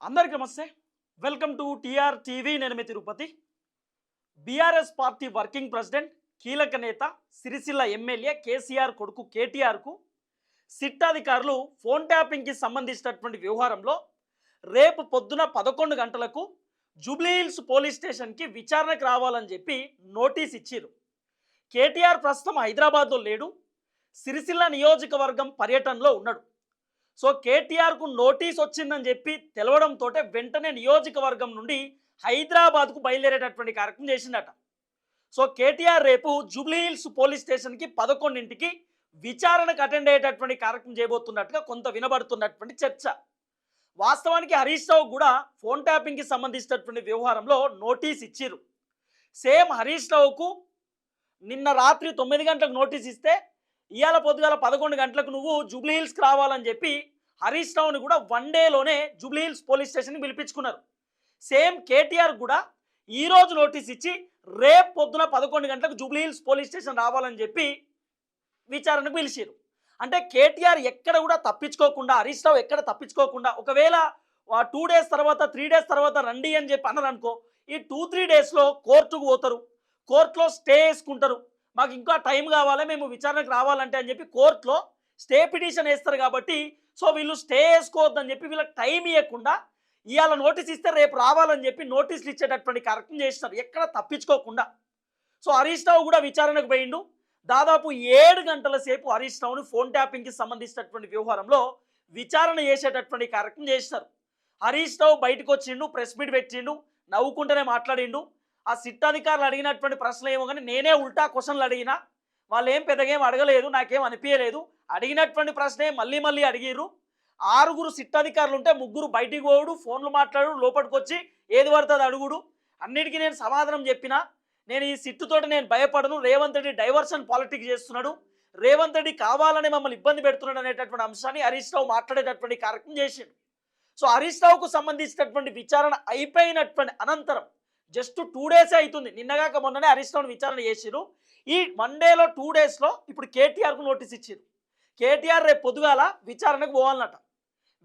అందరికీ నమస్తే. Welcome to TR TV. నేను మీ Tirupati. BRS party working president, కీలక నేత, సిరిసిల్ల ఎమ్మెల్యే కేసీఆర్ కొడుకు కేటీఆర్కు సిట్ అధికారులు ఫోన్ ట్యాపింగ్కి సంబంధించినటువంటి వ్యవహారంలో రేపు పొద్దున 11 గంటలకు జూబ్లీహిల్స్ పోలీస్ స్టేషన్కి విచారణకు రావాలని చెప్పి నోటీస్ ఇచ్చారు. కేటీఆర్ ప్రస్తుతం హైదరాబాద్లో లేడు, సిరిసిల్ల నియోజకవర్గం పర్యటనలో ఉన్నాడు. సో కేటీఆర్కు నోటీస్ వచ్చిందని చెప్పి తెలవడంతో వెంటనే నియోజకవర్గం నుండి హైదరాబాద్కు బయలుదేరేటటువంటి కార్యక్రమం చేసిందట. సో కేటీఆర్ రేపు జూబ్లీహిల్స్ పోలీస్ స్టేషన్కి 11ంటికి విచారణకు అటెండ్ అయ్యేటటువంటి కార్యక్రమం చేయబోతున్నట్టుగా కొంత వినబడుతున్నటువంటి చర్చ. వాస్తవానికి హరీష్ రావు కూడా ఫోన్ ట్యాపింగ్కి సంబంధించినటువంటి వ్యవహారంలో నోటీస్ ఇచ్చిర్రు. సేమ్ హరీష్ రావుకు నిన్న రాత్రి 9 గంటలకు నోటీస్ ఇస్తే ఇవాళ పొద్దుగాల 11 గంటలకు నువ్వు జూబ్లీహిల్స్కి రావాలని చెప్పి హరీష్ రావుని కూడా 1 డేలోనే జూబ్లీహిల్స్ పోలీస్ స్టేషన్కి పిలిపించుకున్నారు. సేమ్ కేటీఆర్ కూడా ఈరోజు నోటీస్ ఇచ్చి రేపు పొద్దున 11 గంటలకు జూబ్లీహిల్స్ పోలీస్ స్టేషన్ రావాలని చెప్పి విచారణకు పిలిచారు. అంటే కేటీఆర్ ఎక్కడ కూడా తప్పించుకోకుండా, హరీష్ రావు ఎక్కడ తప్పించుకోకుండా, ఒకవేళ 2 డేస్ తర్వాత 3 డేస్ తర్వాత రండి అని చెప్పి అన్నారు అనుకో, ఈ 2-3 డేస్లో కోర్టుకు పోతారు, కోర్టులో స్టే వేసుకుంటారు. మాకు ఇంకా టైం కావాలి, మేము విచారణకు రావాలంటే అని చెప్పి కోర్టులో స్టే పిటిషన్ వేస్తారు. కాబట్టి సో వీళ్ళు స్టే వేసుకోవద్దని చెప్పి వీళ్ళకి టైం ఇవ్వకుండా ఇవాళ నోటీస్ ఇస్తే రేపు రావాలని చెప్పి నోటీసులు ఇచ్చేటటువంటి కార్యక్రమం చేస్తున్నారు, ఎక్కడ తప్పించుకోకుండా. సో హరీష్ రావు కూడా విచారణకు పోయిండు. దాదాపు 7 గంటల సేపు హరీష్ రావుని ఫోన్ ట్యాపింగ్కి సంబంధించినటువంటి వ్యవహారంలో విచారణ చేసేటటువంటి కార్యక్రమం చేస్తారు. హరీష్ రావు బయటకు వచ్చిండు, ప్రెస్ మీట్ పెట్టిండు, నవ్వుకుంటూనే మాట్లాడిండు. ఆ సిట్ అధికారులు అడిగినటువంటి ప్రశ్నలు ఏమో కానీ నేనే ఉల్టా క్వశ్చన్లు అడిగినా, వాళ్ళు ఏం పెద్దగా ఏం అడగలేదు, నాకేం అనిపించలేదు. అడిగినటువంటి ప్రశ్నే మళ్ళీ అడిగిర్రు. 6 సిట్ అధికారులు ఉంటే 3 బయటికి పోవుడు, ఫోన్లు మాట్లాడు, లోపలికి వచ్చి ఏది పడుతుంది అడుగుడు. అన్నిటికీ నేను సమాధానం చెప్పినా, నేను ఈ సిట్టుతోటి నేను భయపడను, రేవంత్ రెడ్డి డైవర్షన్ పాలిటిక్స్ చేస్తున్నాడు, రేవంత్ రెడ్డి కావాలని మమ్మల్ని ఇబ్బంది పెడుతున్నాడు అనేటటువంటి అంశాన్ని హరీష్ రావు మాట్లాడేటటువంటి కార్యక్రమం చేసిండు. సో హరీష్ రావుకు సంబంధించినటువంటి విచారణ అయిపోయినటువంటి అనంతరం జస్ట్ 2 డేసే అవుతుంది, నిన్నగాక మొన్ననే హరీష్ రావుని విచారణ చేసిరు. ఈ 1 డేలో 2 డేస్లో ఇప్పుడు కేటీఆర్కు నోటీస్ ఇచ్చారు. కేటీఆర్ రేపు పొద్దుగాల విచారణకు పోవాలన్నట,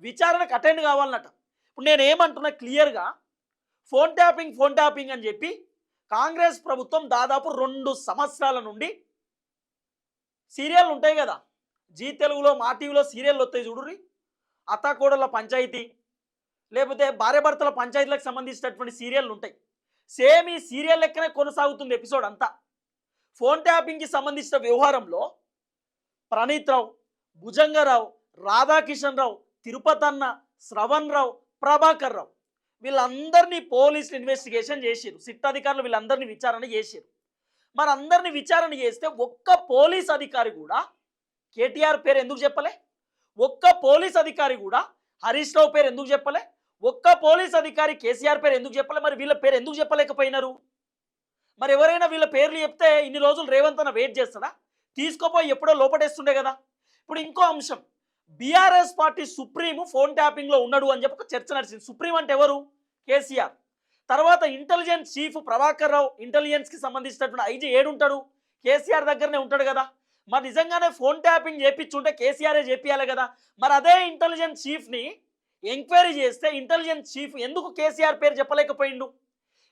విచారణకు అటెండ్ కావాలన్నట. ఇప్పుడు నేను ఏమంటున్నా క్లియర్గా, ఫోన్ ట్యాపింగ్ అని చెప్పి కాంగ్రెస్ ప్రభుత్వం దాదాపు 2 సంవత్సరాల నుండి సీరియల్ ఉంటాయి కదా, జీ తెలుగులో, మా టీవీలో సీరియల్ వస్తాయి చూడుర్రి, అత్తాకోడళ్ళ పంచాయతీ, లేకపోతే భార్యాభర్తల పంచాయతీలకు సంబంధించినటువంటి సీరియల్ ఉంటాయి. సేమ్ ఈ సీరియల్ లెక్కనే కొనసాగుతుంది ఎపిసోడ్ అంతా. ఫోన్ ట్యాపింగ్కి సంబంధించిన వ్యవహారంలో ప్రణీత్ రావు, భుజంగరావు, రాధాకిషన్ రావు, తిరుపతన్న, శ్రవణ్ రావు, ప్రభాకర్ రావు వీళ్ళందరినీ పోలీసులు ఇన్వెస్టిగేషన్ చేసారు. సిట్ అధికారులు వీళ్ళందరినీ విచారణ చేసారు. మరి అందరినీ విచారణ చేస్తే ఒక్క పోలీస్ అధికారి కూడా కేటీఆర్ పేరు ఎందుకు చెప్పలే? ఒక్క పోలీస్ అధికారి కూడా హరీష్ రావు పేరు ఎందుకు చెప్పలే? ఒక్క పోలీస్ అధికారి కేసీఆర్ పేరు ఎందుకు చెప్పలే? మరి వీళ్ళ పేరు ఎందుకు చెప్పలేకపోయినారు? మరి ఎవరైనా వీళ్ళ పేర్లు చెప్తే ఇన్ని రోజులు రేవంత్ అన్న వెయిట్ చేస్తాడా? తీసుకోపోయి ఎప్పుడో లోపటేస్తుండే కదా. ఇప్పుడు ఇంకో అంశం, బీఆర్ఎస్ పార్టీ సుప్రీము ఫోన్ ట్యాపింగ్లో ఉన్నాడు అని చెప్పి ఒక చర్చ నడిచింది. సుప్రీం అంటే ఎవరు? కేసీఆర్. తర్వాత ఇంటెలిజెన్స్ చీఫ్ ప్రభాకర్ రావు, ఇంటెలిజెన్స్కి సంబంధించినటువంటి ఐజీ ఏడుంటాడు? కేసీఆర్ దగ్గరనే ఉంటాడు కదా. మరి నిజంగానే ఫోన్ ట్యాపింగ్ చేయించుంటే కేసీఆరే చేపియాలి కదా. మరి అదే ఇంటెలిజెన్స్ చీఫ్ని ఎంక్వైరీ చేస్తే ఇంటెలిజెన్స్ చీఫ్ ఎందుకు కేసీఆర్ పేరు చెప్పలేకపోయిండు?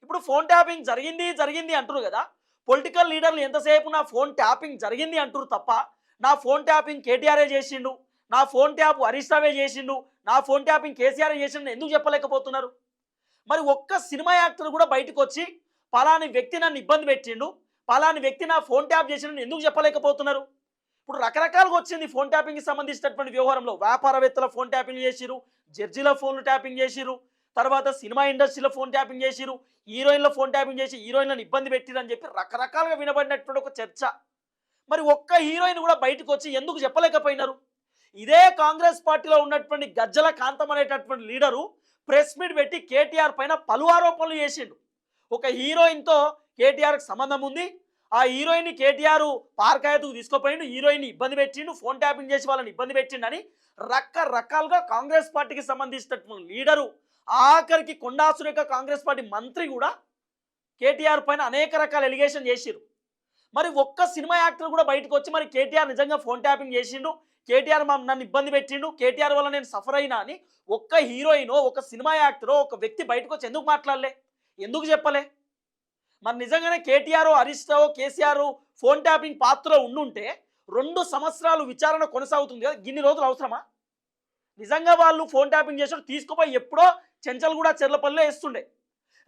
ఇప్పుడు ఫోన్ ట్యాపింగ్ జరిగింది అంటారు కదా, పొలిటికల్ లీడర్లు ఎంతసేపు నా ఫోన్ ట్యాపింగ్ జరిగింది అంటారు తప్ప, నా ఫోన్ ట్యాపింగ్ కేటీఆర్ఏ చేసిండు, నా ఫోన్ ట్యాప్ హరీష్ రావే చేసిండు, నా ఫోన్ ట్యాపింగ్ కేసీఆర్ చేసిండు ఎందుకు చెప్పలేకపోతున్నారు? మరి ఒక్క సినిమా యాక్టర్ కూడా బయటకు వచ్చి పలాని వ్యక్తి నన్ను ఇబ్బంది పెట్టిండు, పలాని వ్యక్తి నా ఫోన్ ట్యాప్ చేసిండు ఎందుకు చెప్పలేకపోతున్నారు? ఇప్పుడు రకరకాలుగా వచ్చింది ఫోన్ ట్యాపింగ్కి సంబంధించినటువంటి వ్యవహారంలో. వ్యాపారవేత్తల ఫోన్ ట్యాపింగ్ చేసిరు, జడ్జిల ఫోన్లు ట్యాపింగ్ చేసిరు, తర్వాత సినిమా ఇండస్ట్రీలో ఫోన్ ట్యాపింగ్ చేసిరు, హీరోయిన్ల ఫోన్ ట్యాపింగ్ చేసి హీరోయిన్లను ఇబ్బంది పెట్టిరని చెప్పి రకరకాలుగా వినబడినటువంటి ఒక చర్చ. మరి ఒక్క హీరోయిన్ కూడా బయటకు వచ్చి ఎందుకు చెప్పలేకపోయినారు? ఇదే కాంగ్రెస్ పార్టీలో ఉన్నటువంటి గజ్జల కాంతం అనేటటువంటి లీడరు ప్రెస్ మీట్ పెట్టి కేటీఆర్ పైన పలు ఆరోపణలు చేసిండు. ఒక హీరోయిన్తో కేటీఆర్కి సంబంధం ఉంది, ఆ హీరోయిన్ని కేటీఆర్ పార్కాయతకు తీసుకుపోయిండు, హీరోయిన్ని ఇబ్బంది పెట్టిండు, ఫోన్ ట్యాపింగ్ చేసి వాళ్ళని ఇబ్బంది పెట్టిండు అని రకరకాలుగా కాంగ్రెస్ పార్టీకి సంబంధించినటువంటి లీడరు, ఆఖరికి కొండా సురేఖ కాంగ్రెస్ పార్టీ మంత్రి కూడా కేటీఆర్ పైన అనేక రకాల ఎలిగేషన్ చేసిరు. మరి ఒక్క సినిమా యాక్టర్ కూడా బయటకు వచ్చి మరి కేటీఆర్ నిజంగా ఫోన్ ట్యాపింగ్ చేసిండు, కేటీఆర్ నన్ను ఇబ్బంది పెట్టిండు, కేటీఆర్ వల్ల నేను సఫర్ అయినా అని ఒక్క హీరోయినో ఒక సినిమా యాక్టరో ఒక వ్యక్తి బయటకు వచ్చి ఎందుకు మాట్లాడలే, ఎందుకు చెప్పలే? మరి నిజంగానే కేటీఆర్ హరీష్ రావు కేసీఆర్ ఫోన్ ట్యాపింగ్ పాత్ర ఉండుంటే 2 సంవత్సరాలు విచారణ కొనసాగుతుంది కదా, గిన్ని రోజులు అవసరమా? నిజంగా వాళ్ళు ఫోన్ ట్యాపింగ్ చేసాడు తీసుకుపోయి ఎప్పుడో చెంచల్గూడ చెర్లపల్లిలో వేస్తుండే.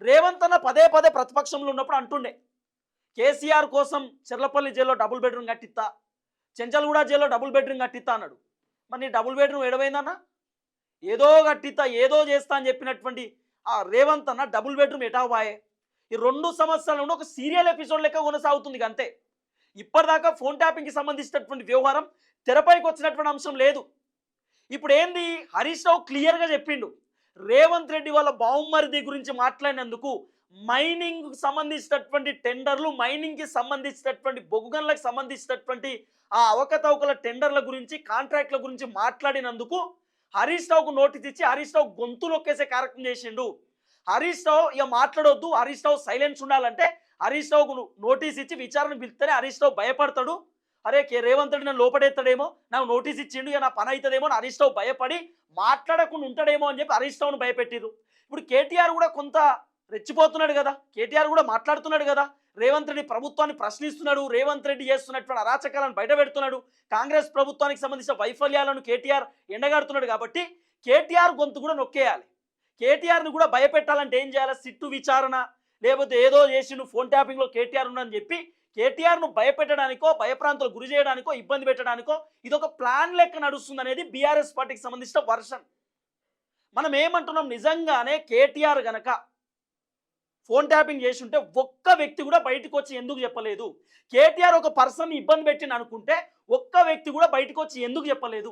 రేవంత్ అన్న పదే పదే ప్రతిపక్షంలో ఉన్నప్పుడు అంటుండే కేసీఆర్ కోసం చెర్లపల్లి జైల్లో డబుల్ బెడ్రూమ్ కట్టిస్తా, చెంచల్గూడ జైల్లో డబుల్ బెడ్రూమ్ కట్టిస్తా అన్నాడు. మరి నీ డబుల్ బెడ్రూమ్ ఎడవైందన్న? ఏదో కట్టిస్తా ఏదో చేస్తా అని చెప్పినటువంటి ఆ రేవంత్ అన్న డబుల్ బెడ్రూమ్ ఎటాబాయే? ఈ 2 సంవత్సరాల నుండి ఒక సీరియల్ ఎపిసోడ్ లెక్క కొనసాగుతుంది అంతే. ఇప్పటిదాకా ఫోన్ ట్యాపింగ్కి సంబంధించినటువంటి వ్యవహారం తెరపైకి వచ్చినటువంటి అంశం లేదు. ఇప్పుడు ఏంది, హరీష్ రావు క్లియర్గా చెప్పిండు, రేవంత్ రెడ్డి వాళ్ళ బావుమరిది గురించి మాట్లాడినందుకు మైనింగ్ సంబంధించినటువంటి టెండర్లు, మైనింగ్కి సంబంధించినటువంటి బొగ్గు గనులకు సంబంధించినటువంటి ఆ అవకతవకల టెండర్ల గురించి కాంట్రాక్ట్ల గురించి మాట్లాడినందుకు హరీష్ రావుకు నోటీస్ ఇచ్చి హరీష్ రావు గొంతు నొక్కేసే కార్యక్రమం చేసిండు. హరీష్ రావు ఇక మాట్లాడొద్దు, హరీష్ రావు సైలెన్స్ ఉండాలంటే హరీష్ రావుకు నోటీస్ ఇచ్చి విచారణకు పిలిస్తేనే హరీష్ రావు భయపడతాడు. అరే రేవంత్ రెడ్డి నన్ను లోపడేస్తాడేమో, నాకు నోటీస్ ఇచ్చిండు ఇక నా పని అవుతుందేమో అని హరీష్ రావు భయపడి మాట్లాడకుండా ఉంటాడేమో అని చెప్పి హరీష్ రావును భయపెట్టిరు. ఇప్పుడు కేటీఆర్ కూడా కొంత రెచ్చిపోతున్నాడు కదా, కేటీఆర్ కూడా మాట్లాడుతున్నాడు కదా, రేవంత్ రెడ్డి ప్రభుత్వాన్ని ప్రశ్నిస్తున్నాడు, రేవంత్ రెడ్డి చేస్తున్నటువంటి అరాచకాలను బయట పెడుతున్నాడు, కాంగ్రెస్ ప్రభుత్వానికి సంబంధించిన వైఫల్యాలను కేటీఆర్ ఎండగడుతున్నాడు. కాబట్టి కేటీఆర్ గొంతు కూడా నొక్కేయాలి. కేటీఆర్ని కూడా భయపెట్టాలంటే ఏం చేయాలి? సిట్టు విచారణ, లేకపోతే ఏదో చేసిండు ఫోన్ ట్యాపింగ్లో కేటీఆర్ ఉన్నదని చెప్పి కేటీఆర్ను భయపెట్టడానికో, భయప్రాంతాలు గురి చేయడానికో, ఇబ్బంది పెట్టడానికో ఇదొక ప్లాన్ లెక్క నడుస్తుంది అనేది బీఆర్ఎస్ పార్టీకి సంబంధించిన వర్షన్. మనం ఏమంటున్నాం, నిజంగానే కేటీఆర్ గనక ఫోన్ ట్యాపింగ్ చేసి ఉంటే ఒక్క వ్యక్తి కూడా బయటకు వచ్చి ఎందుకు చెప్పలేదు? కేటీఆర్ ఒక పర్సన్ ఇబ్బంది పెట్టింది అనుకుంటే ఒక్క వ్యక్తి కూడా బయటకు వచ్చి ఎందుకు చెప్పలేదు?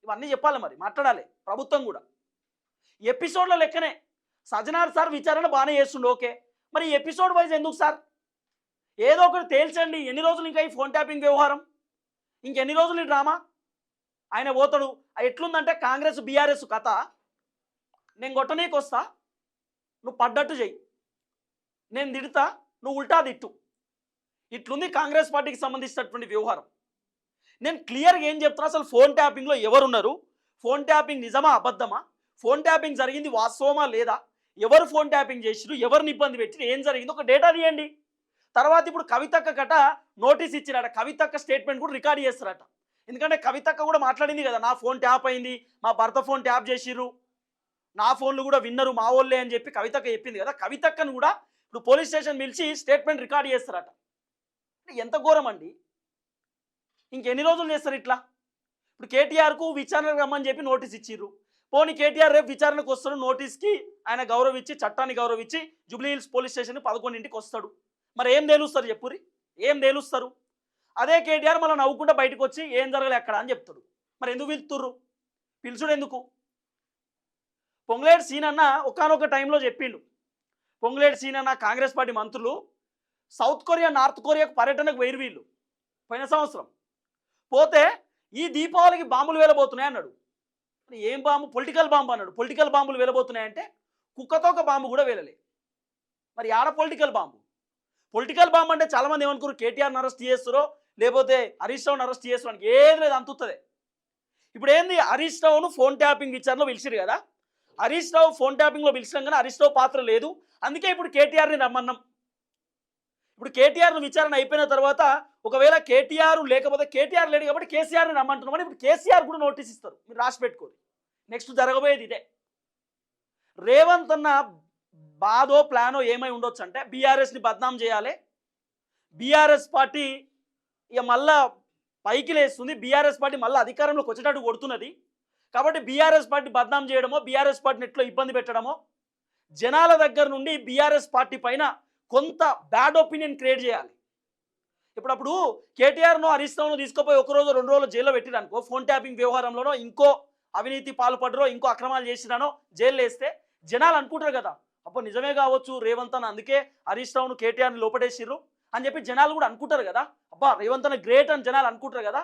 ఇవన్నీ చెప్పాలి, మరి మాట్లాడాలి ప్రభుత్వం కూడా. ఎపిసోడ్ల లెక్కనే సజ్జనార్ సార్ విచారణ బాగానే చేస్తుండే, ఓకే, మరి ఎపిసోడ్ వైజ్ ఎందుకు సార్? ఏదో ఒకటి తేల్చండి. ఎన్ని రోజులు ఇంకా ఈ ఫోన్ ట్యాపింగ్ వ్యవహారం? ఇంకెన్ని రోజులు ఈ డ్రామా? ఆయన పోతాడు. ఎట్లుందంటే కాంగ్రెస్ బీఆర్ఎస్ కథ, నేను కొట్టనీకి వస్తా, నువ్వు పడ్డట్టు చెయ్యి, నేను తిడతా, నువ్వు ఉల్టా తిట్టు. ఇట్లుంది కాంగ్రెస్ పార్టీకి సంబంధించినటువంటి వ్యవహారం. నేను క్లియర్గా ఏం చెప్తున్నా, అసలు ఫోన్ ట్యాపింగ్లో ఎవరున్నారు, ఫోన్ ట్యాపింగ్ నిజమా అబద్ధమా, ఫోన్ ట్యాపింగ్ జరిగింది వాస్తవమా లేదా, ఎవరు ఫోన్ ట్యాపింగ్ చేసిరు, ఎవరిని ఇబ్బంది పెట్టిరు, ఏం జరిగింది ఒక డేటా తీయండి. తర్వాత ఇప్పుడు కవితక్క కట నోటీస్ ఇచ్చిరట, కవితక్క స్టేట్మెంట్ కూడా రికార్డ్ చేస్తారట. ఎందుకంటే కవితక్క కూడా మాట్లాడింది కదా, నా ఫోన్ ట్యాప్ అయింది, మా భర్త ఫోన్ ట్యాప్ చేసిర్రు, నా ఫోన్లు కూడా విన్నరు మా వాళ్ళే అని చెప్పి కవితక్క చెప్పింది కదా. కవితక్కను కూడా ఇప్పుడు పోలీస్ స్టేషన్ పిలిచి స్టేట్మెంట్ రికార్డ్ చేస్తారట. ఎంత ఘోరం అండి! ఇంకెన్ని రోజులు చేస్తారు ఇట్లా? ఇప్పుడు కేటీఆర్కు విచారణకు రమ్మని చెప్పి నోటీస్ ఇచ్చిర్రు. పోనీ కేటీఆర్ రేపు విచారణకు వస్తాడు, నోటీస్కి ఆయన గౌరవించి చట్టాన్ని గౌరవించి జూబ్లీ హిల్స్ పోలీస్ స్టేషన్ 11ంటికి వస్తాడు. మరి ఏం తేలుస్తారు చెప్పురి, ఏం తేలుస్తారు? అదే కేటీఆర్ మళ్ళీ నవ్వుకుంటా బయటకు వచ్చి ఏం జరగలే అక్కడ అని చెప్తాడు. మరి ఎందుకు పిలుతుర్రు? పిలుచుడు ఎందుకు? పొంగులేటి సీనన్న ఒకానొక టైంలో చెప్పిండు, పొంగులేటి సీనన్న కాంగ్రెస్ పార్టీ మంత్రులు సౌత్ కొరియా నార్త్ కొరియాకు పర్యటనకు వేరు వీళ్ళు పోయిన సంవత్సరం పోతే ఈ దీపావళికి బాంబులు వేలబోతున్నాయి అన్నాడు. ఏం బాంబు? పొలిటికల్ బాంబు అన్నాడు. పొలిటికల్ బాంబులు వేలబోతున్నాయంటే కుక్కతో ఒక బాంబు కూడా వేలలే. మరి ఆడ పొలిటికల్ బాంబు? పొలిటికల్ బాంబు అంటే చాలామంది ఏమనుకోరు, కేటీఆర్ని అరెస్ట్ చేస్తారో లేకపోతే హరీష్ రావుని అరెస్ట్ చేస్తారో అని. ఏది లేదు, అంతుతుంది. ఇప్పుడు ఏంది, హరీష్ రావును ఫోన్ ట్యాపింగ్ విచారణలో పిలిచిరు కదా, హరీష్ రావు ఫోన్ ట్యాపింగ్లో పిలిచినాం కానీ హరీష్ రావు పాత్ర లేదు, అందుకే ఇప్పుడు కేటీఆర్ని రమ్మన్నాం. ఇప్పుడు కేటీఆర్ను విచారణ అయిపోయిన తర్వాత ఒకవేళ కేటీఆర్ లేకపోతే కేటీఆర్ లేడు కాబట్టి కేసీఆర్ని రమ్మంటున్నామని ఇప్పుడు కేసీఆర్ కూడా నోటీస్ ఇస్తారు. మీరు రాసి పెట్టుకోండి, నెక్స్ట్ జరగబోయేది ఇదే. రేవంత్ అన్న బాధో ప్లానో ఏమై ఉండొచ్చు అంటే బీఆర్ఎస్ని బద్నాం చేయాలి, బీఆర్ఎస్ పార్టీ ఇక మళ్ళా పైకి లేస్తుంది, బీఆర్ఎస్ పార్టీ మళ్ళీ అధికారంలోకి వచ్చేటట్టు కొడుతున్నది కాబట్టి బీఆర్ఎస్ పార్టీ బద్నాం చేయడమో, బీఆర్ఎస్ పార్టీని ఎట్లో ఇబ్బంది పెట్టడమో, జనాల దగ్గర నుండి బీఆర్ఎస్ పార్టీ పైన కొంత బ్యాడ్ ఒపీనియన్ క్రియేట్ చేయాలి. ఇప్పుడు కేటీఆర్ను హరీష్ రావును తీసుకుపోయి 1 రోజు 2 రోజులు జైల్లో పెట్టిరనుకో, ఫోన్ ట్యాపింగ్ వ్యవహారంలోనో ఇంకో అవినీతి పాల్పడరో ఇంకో అక్రమాలు చేసినానో జైలు వేస్తే జనాలు అనుకుంటారు కదా, అప్పుడు నిజమే కావచ్చు రేవంత్ అన్న అందుకే హరీష్ రావును కేటీఆర్ని లోపడేసిర్రు అని చెప్పి జనాలు కూడా అనుకుంటారు కదా. అబ్బా రేవంత్ అన్న గ్రేట్ అని జనాలు అనుకుంటారు కదా,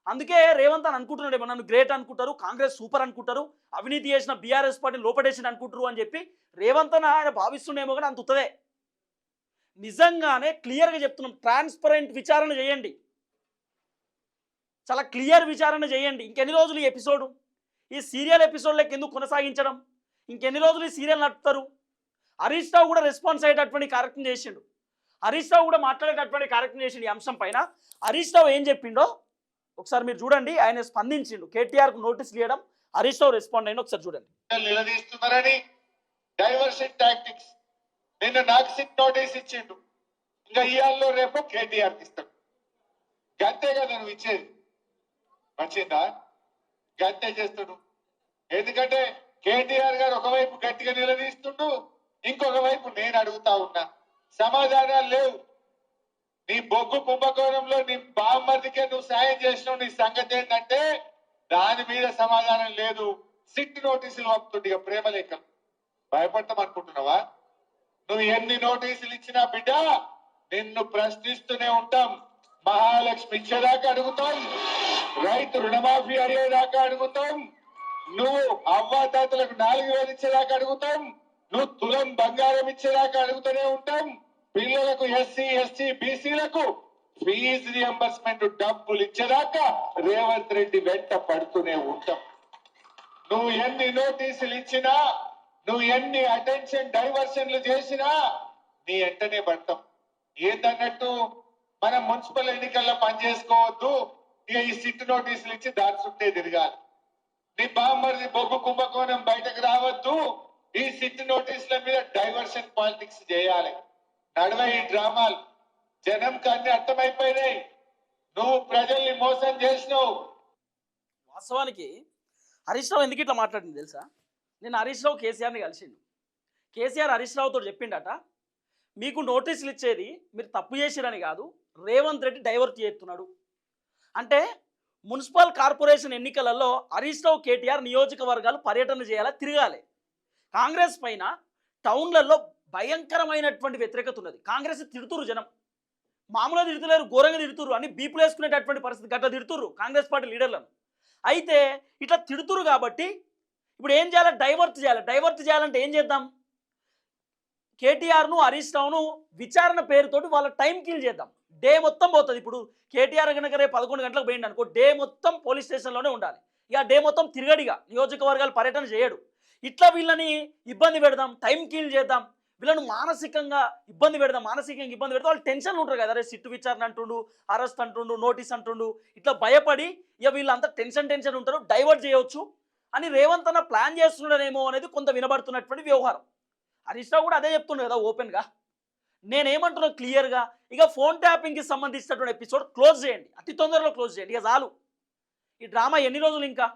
అందుకే రేవంత్ అని అనుకుంటున్నాడు, నన్ను గ్రేట్ అనుకుంటారు, కాంగ్రెస్ సూపర్ అనుకుంటారు, అవినీతి చేసిన బీఆర్ఎస్ పార్టీని లోపడేసిన అనుకుంటారు అని చెప్పి రేవంత్ అన్న ఆయన భావిస్తుండేమో కానీ అంత ఉత్తదే. నిజంగానే క్లియర్గా చెప్తున్నాం, ట్రాన్స్పరెంట్ విచారణ చేయండి. చాలా క్లియర్ విచారణ చేయండి. ఇంకెన్ని రోజులు ఈ ఎపిసోడు, ఈ సీరియల్ ఎపిసోడ్లకి ఎందుకు కొనసాగించడం? ఇంకెన్ని రోజులు ఈ సీరియల్ నడుపుతారు? హరీష్ రావు కూడా రెస్పాన్స్ అయ్యేటటువంటి కార్యక్రమం చేసిండు. హరీష్ రావు కూడా మాట్లాడేటటువంటి కార్యక్రమం చేసిండు ఈ అంశం పైన. హరీష్ రావు ఏం చెప్పిండో ఒకసారి మీరు చూడండి. ఆయన స్పందించిండు. కేటీఆర్కు నోటీస్ ఇవ్వడం, హరీష్ రావు రెస్పాండ్ అయిన ఒకసారి చూడండి. నిలదీస్తున్నారని డైవర్షన్ టాక్టిక్స్. నిన్న నాకు సిట్ నోటీస్ ఇచ్చిండు, ఇంకా ఇయాల్లో రేపు కేటీఆర్కి ఇస్తాడు. గంతే కదా నువ్వు ఇచ్చేది, వచ్చిందా? గంతే చేస్తుడు. ఎందుకంటే కేటీఆర్ గారు ఒకవైపు గట్టిగా నిలదీస్తుండు, ఇంకొక వైపు నేను అడుగుతా ఉన్నా, సమాధానాలు లేవు. నీ బొగ్గు కుంభకోణంలో నీ బామ్మర్దికే నువ్వు సాయం చేసినావు, నీ సంగతి ఏంటంటే దాని మీద సమాధానం లేదు. సిట్ నోటీసులు పంపుతుంది. ఇక ప్రేమ లేఖలు భయపడతాం అనుకుంటున్నావా? నువ్వు ఎన్ని నోటీసులు ఇచ్చినా బిడ్డ నిన్ను ప్రశ్నిస్తూనే ఉంటాం. మహాలక్ష్మి ఇచ్చేదాకా అడుగుతాం, రైతు రుణమాఫీ అడిగేదాకా అడుగుతాం, నువ్వు అవ్వాతాతలకు 4,000 ఇచ్చేదాకా అడుగుతాం, నువ్వు తులం బంగారం ఇచ్చేదాకా అడుగుతూనే ఉంటాం. పిల్లలకు ఎస్సీ ఎస్టీ బీసీలకు ఫీజు రియంబర్స్మెంట్ డబ్బులు ఇచ్చేదాకా రేవంత్ రెడ్డి వెంట పడుతూనే ఉంటాం. నువ్వు ఎన్ని నోటీసులు ఇచ్చినా, నువ్వు ఎన్ని అటెన్షన్ డైవర్షన్లు చేసినా నీ వెంటనే పడతాం. ఏందన్నట్టు మనం మున్సిపల్ ఎన్నికల్లో పనిచేసుకోవద్దు, ఇక ఈ సిట్ నోటీసులు ఇచ్చి దాని చుట్టే తిరగాలి. నీ బామ్మర్ది బొగ్గు కుంభకోణం బయటకు రావద్దు, ఈ సిట్ నోటీసుల మీద డైవర్షన్ పాలిటిక్స్ చేయాలి. నడవ ఈ డ్రామాలు. జనంకి అన్ని అర్థమైపోయినాయి. నువ్వు ప్రజల్ని మోసం చేసినావు. వాస్తవానికి హరీష్ రావు ఎందుకు ఇట్లా మాట్లాడింది తెలుసా? నేను హరీష్ రావు కేసీఆర్ని కలిసిండు. కేసీఆర్ హరీష్ రావుతో చెప్పిండట, మీకు నోటీసులు ఇచ్చేది మీరు తప్పు చేసిరని కాదు, రేవంత్ రెడ్డి డైవర్ట్ చేస్తున్నాడు. అంటే మున్సిపల్ కార్పొరేషన్ ఎన్నికలలో హరీష్ రావు కేటీఆర్ నియోజకవర్గాలు పర్యటన చేయాలా, తిరగాలి. కాంగ్రెస్ పైన టౌన్లలో భయంకరమైనటువంటి వ్యతిరేకత ఉన్నది. కాంగ్రెస్ తిడుతురు జనం, మామూలుగా తిడుతులేరు, ఘోరంగా తిడుతురు, అని బీపులు వేసుకునేటటువంటి పరిస్థితి గట్ల తిడుతురు కాంగ్రెస్ పార్టీ లీడర్లను. అయితే ఇట్లా తిడుతురు కాబట్టి ఇప్పుడు ఏం చేయాలి? డైవర్ట్ చేయాలి. డైవర్ట్ చేయాలంటే ఏం చేద్దాం? కేటీఆర్ను హరీష్ రావును విచారణ పేరుతోటి వాళ్ళ టైం కిల్ చేద్దాం. డే మొత్తం పోతుంది. ఇప్పుడు కేటీఆర్ కనుక రేపు 11 గంటలకు పోయింది అనుకో, డే మొత్తం పోలీస్ స్టేషన్లోనే ఉండాలి. ఇక డే మొత్తం తిరగడిగా నియోజకవర్గాలు పర్యటన చేయడు. ఇట్లా వీళ్ళని ఇబ్బంది పెడదాం, టైం కిల్ చేద్దాం, వీళ్ళను మానసికంగా ఇబ్బంది పెడదాం. మానసికంగా ఇబ్బంది పెడితే వాళ్ళు టెన్షన్ ఉంటారు కదా, రే సిట్టు విచారణ అంటుండు, అరెస్ట్ అంటుండు, నోటీస్ అంటుండు, ఇట్లా భయపడి ఇక వీళ్ళంతా టెన్షన్ ఉంటారు, డైవర్ట్ చేయవచ్చు అని రేవంత్ అన్న ప్లాన్ చేస్తున్నాడేమో అనేది కొంత వినబడుతున్నటువంటి వ్యవహారం. హరీష్ రావు కూడా అదే చెప్తున్నాడు కదా ఓపెన్గా. నేనేమంటున్నా క్లియర్గా, ఇక ఫోన్ ట్యాపింగ్కి సంబంధించినటువంటి ఎపిసోడ్ క్లోజ్ చేయండి, అతి తొందరలో క్లోజ్ చేయండి. ఇక చాలు. ఈ డ్రామా ఎన్ని రోజులు ఇంకా?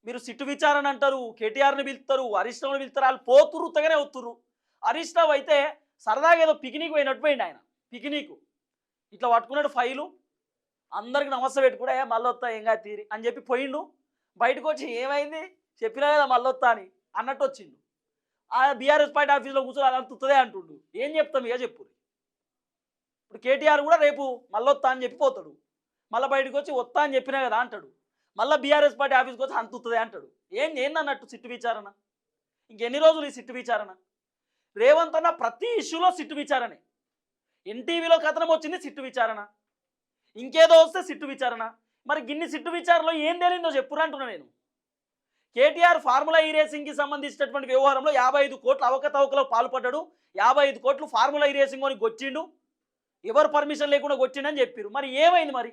మీరు సిట్టు విచారణ అంటారు, కేటీఆర్ని పిలుస్తారు, హరీష్ రావుని పిలుస్తారు, వాళ్ళు పోతురు తగనే వస్తురు. హరీష్ రావు అయితే సరదాగా ఏదో పిక్నిక్ పోయినట్టు పోయిండు. ఆయన పిక్నిక్ ఇట్లా పట్టుకున్నాడు ఫైలు, అందరికి నమస్తే పెట్టుకుంటే మళ్ళీ వస్తా ఏం కాదు తీరి అని చెప్పి పోయిండు. బయటకు వచ్చి ఏమైంది చెప్పినా కదా మళ్ళీ వస్తా అని అన్నట్టు వచ్చిండు. ఆ బీఆర్ఎస్ పార్టీ ఆఫీస్లో కూర్చొని అలా తుత్తదే అంటుండు. ఏం చెప్తాం ఇక చెప్పు. ఇప్పుడు కేటీఆర్ కూడా రేపు మళ్ళీ వస్తా అని చెప్పి పోతాడు, మళ్ళీ బయటకు వచ్చి వస్తా అని చెప్పినా కదా అంటాడు, మళ్ళీ బీఆర్ఎస్ పార్టీ ఆఫీస్కి వచ్చి అంతుతుంది అంటాడు. ఏందన్నట్టు సిట్టు విచారణ? ఇంకెన్ని రోజులు ఈ సిట్టు విచారణ? రేవంత్ అన్న ప్రతి ఇష్యూలో సిట్టు విచారణే. ఎన్టీవీలో కథనం వచ్చింది సిట్టు విచారణ, ఇంకేదో వస్తే సిట్టు విచారణ. మరి గిన్ని సిట్టు విచారణలో ఏం తేలిందో చెప్పురా అంటున్నా నేను. కేటీఆర్ ఫార్ములా ఈ రేసింగ్కి సంబంధించినటువంటి వ్యవహారంలో 55 కోట్ల అవకతవకలో పాల్పడ్డాడు. 55 కోట్లు ఫార్ములా ఈ రేసింగ్ అని గొచ్చిండు, ఎవరు పర్మిషన్ లేకుండా గొచ్చిండని చెప్పారు. మరి ఏమైంది? మరి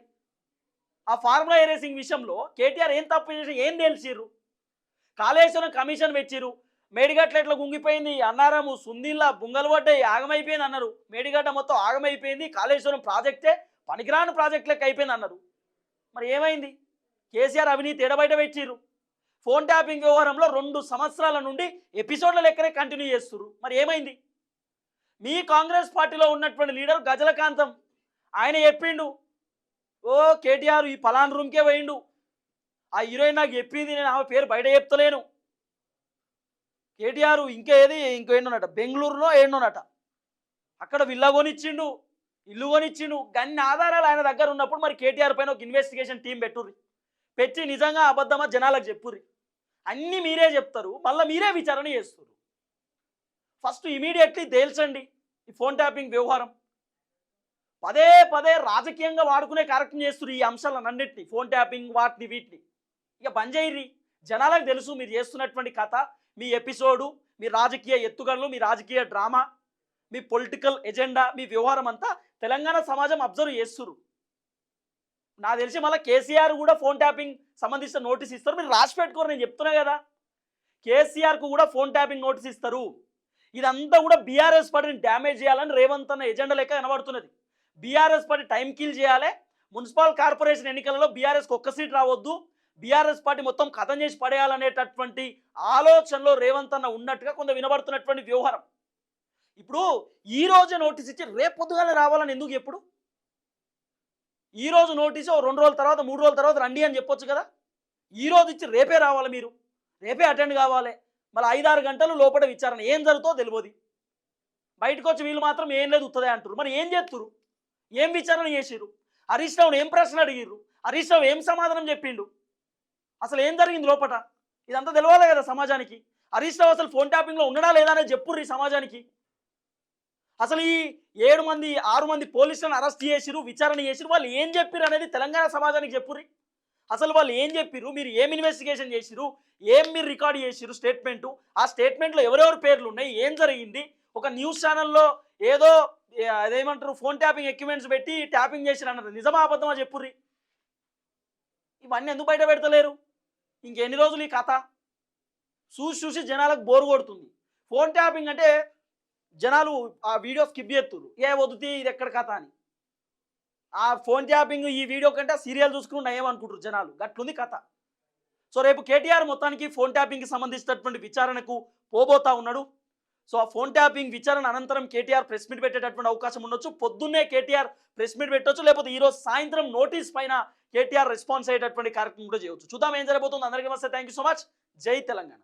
ఆ ఫార్ములా ఈ రేసింగ్ విషయంలో కేటీఆర్ ఏం తప్పు చేసి ఏం తెలిసిర్రు? కాళేశ్వరం కమిషన్ పెట్టిరు, మేడిగడ్డ ఎట్లా గుంగిపోయింది, అన్నారము సుందిల్లా బుంగలు పడ్డాయి, ఆగమైపోయింది అన్నారు. మేడిగడ్డ మొత్తం ఆగమైపోయింది, కాళేశ్వరం ప్రాజెక్టే పనికిరాని ప్రాజెక్ట్ లెక్క అయిపోయింది అన్నారు. మరి ఏమైంది? కేసీఆర్ అవినీతి ఎడబయట పెట్టిర్రు. ఫోన్ ట్యాపింగ్ వ్యవహారంలో 2 సంవత్సరాల నుండి ఎపిసోడ్ల లెక్కనే కంటిన్యూ చేస్తున్నారు. మరి ఏమైంది? మీ కాంగ్రెస్ పార్టీలో ఉన్నటువంటి లీడర్ గజలకాంతం ఆయన చెప్పిండు, ఓ కేటీఆర్ ఈ పలాన్ రూమ్కే పోయిండు, ఆ హీరోయిన్ నాకు చెప్పింది, నేను ఆమె పేరు బయట చెప్తలేను. కేటీఆర్ ఇంకో ఏంటోనట, బెంగళూరులో ఏంటోనట, అక్కడ విల్లా కొనిచ్చిండు, ఇల్లు కొనిచ్చిండు. గన్ని ఆధారాలు ఆయన దగ్గర ఉన్నప్పుడు మరి కేటీఆర్ పైన ఒక ఇన్వెస్టిగేషన్ టీం పెట్టి నిజంగా అబద్ధమా జనాలకు చెప్పుర్రి. అన్నీ మీరే చెప్తారు, మళ్ళీ మీరే విచారణ చేస్తారు. ఫస్ట్ ఇమీడియట్లీ తేల్చండి ఈ ఫోన్ ట్యాపింగ్ వ్యవహారం. పదే పదే రాజకీయంగా వాడుకునే కార్యక్రమం చేస్తున్నారు ఈ అంశాలను అన్నింటినీ, ఫోన్ ట్యాపింగ్ వాటిని వీటిని. ఇక బంద్ చేయర్రి. జనాలకు తెలుసు మీరు చేస్తున్నటువంటి కథ, మీ ఎపిసోడు, మీ రాజకీయ ఎత్తుగడలు, మీ రాజకీయ డ్రామా, మీ పొలిటికల్ ఎజెండా, మీ వ్యవహారం అంతా తెలంగాణ సమాజం అబ్జర్వ్ చేస్తున్నారు. నాకు తెలిసి మళ్ళీ కేసీఆర్ కూడా ఫోన్ ట్యాపింగ్ సంబంధించిన నోటీస్ ఇస్తారు. మీరు రాసి పెట్టుకోరు, నేను చెప్తున్నా కదా. కేసీఆర్కు కూడా ఫోన్ ట్యాపింగ్ నోటీస్ ఇస్తారు. ఇదంతా కూడా బీఆర్ఎస్ పార్టీని డ్యామేజ్ చేయాలని రేవంత్ అన్న ఎజెండా లెక్క కనబడుతున్నది. బీఆర్ఎస్ పార్టీ టైం కిల్ చేయాలి, మున్సిపల్ కార్పొరేషన్ ఎన్నికలలో బీఆర్ఎస్కి ఒక్క సీట్ రావద్దు, బీఆర్ఎస్ పార్టీ మొత్తం కథం చేసి పడేయాలనేటటువంటి ఆలోచనలో రేవంత్ అన్న ఉన్నట్టుగా కొంత వినబడుతున్నటువంటి వ్యవహారం. ఇప్పుడు ఈ రోజు నోటీస్ ఇచ్చి రేపు పొద్దుగానే రావాలని ఎందుకు? ఎప్పుడు ఈ రోజు నోటీసు 2 రోజుల తర్వాత 3 రోజుల తర్వాత రండి అని చెప్పొచ్చు కదా. ఈ రోజు ఇచ్చి రేపే రావాలి, మీరు రేపే అటెండ్ కావాలి. మళ్ళీ 5-6 గంటలు లోపల విచారణ, ఏం జరుగుతుందో తెలియదు. బయటకు వచ్చి వీళ్ళు మాత్రం ఏం లేదు ఉత్తదే అంటారు. మరి ఏం చేస్తురు? ఏం విచారణ చేసిర్రు? హరీష్ రావును ఏం ప్రశ్న అడిగిర్రు? హరీష్ రావు ఏం సమాధానం చెప్పిండు? అసలు ఏం జరిగింది లోపల? ఇదంతా తెలవాలి కదా సమాజానికి. హరీష్ రావు అసలు ఫోన్ ట్యాపింగ్లో ఉన్నాడా లేదా అనేది చెప్పుర్రి సమాజానికి. అసలు ఈ 6 మంది పోలీసులను అరెస్ట్ చేసిరు, విచారణ చేసిరు, వాళ్ళు ఏం చెప్పిరు అనేది తెలంగాణ సమాజానికి చెప్పుర్రి. అసలు వాళ్ళు ఏం చెప్పిరు, మీరు ఏం ఇన్వెస్టిగేషన్ చేసిరు, ఏం మీరు రికార్డ్ చేసిరు స్టేట్మెంటు, ఆ స్టేట్మెంట్లో ఎవరెవరి పేర్లు ఉన్నాయి, ఏం జరిగింది. ఒక న్యూస్ ఛానల్లో ఏదో అదేమంటారు ఫోన్ ట్యాపింగ్ ఎక్విప్మెంట్స్ పెట్టి ట్యాపింగ్ చేసిరు అన్నారు, నిజమా అబద్ధమా చెప్పుర్రి. ఇవన్నీ ఎందుకు బయట పెడతలేరు? ఇంకెన్ని రోజులు ఈ కథ? చూసి జనాలకు బోరు కొడుతుంది. ఫోన్ ట్యాపింగ్ అంటే జనాలు ఆ వీడియో స్కిప్ చేస్తున్నారు, ఏ వదుతి ఇది ఎక్కడ కథ అని. ఆ ఫోన్ ట్యాపింగ్ ఈ వీడియో కంటే సీరియల్ చూసుకుంటూ ఏమనుకుంటారు జనాలు, గట్లుంది కథ. సో రేపు కేటీఆర్ మొత్తానికి ఫోన్ ట్యాపింగ్కి సంబంధించినటువంటి విచారణకు పోబోతా ఉన్నాడు. సో ఆ ఫోన్ ట్యాపింగ్ విచారణ అనంతరం కేటీఆర్ ప్రెస్ మీట్ పెట్టేటటువంటి అవకాశం ఉండొచ్చు. పొద్దున్నే కేటీఆర్ ప్రెస్ మీట్ పెట్టొచ్చు, లేకపోతే ఈరోజు సాయంత్రం నోటీస్ పైన కేటీఆర్ రెస్పాన్స్ అయ్యేటటువంటి కార్యక్రమం కూడా చేయవచ్చు. చూద్దాం ఏం జరగబోతుంది. అందరికీ నమస్తే, థ్యాంక్ యూ సో మచ్. జై తెలంగాణ.